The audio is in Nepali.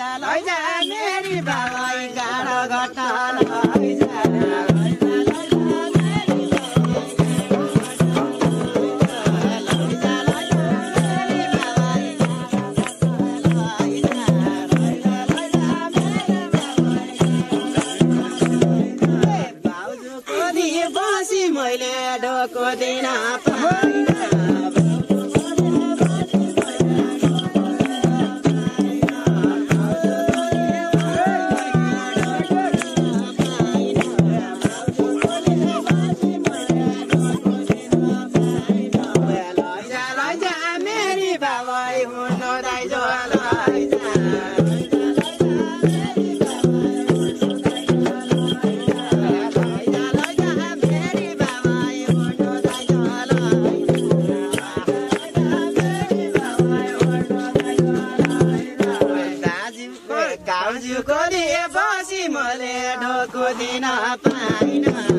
लैजा मेरी बाबाई गाडो घटा लैजा मैले ढोको दिन मेरी बाबाई हुनु दाइजो गाउँजुको दिए बसी मैले ढोको दिन पाइन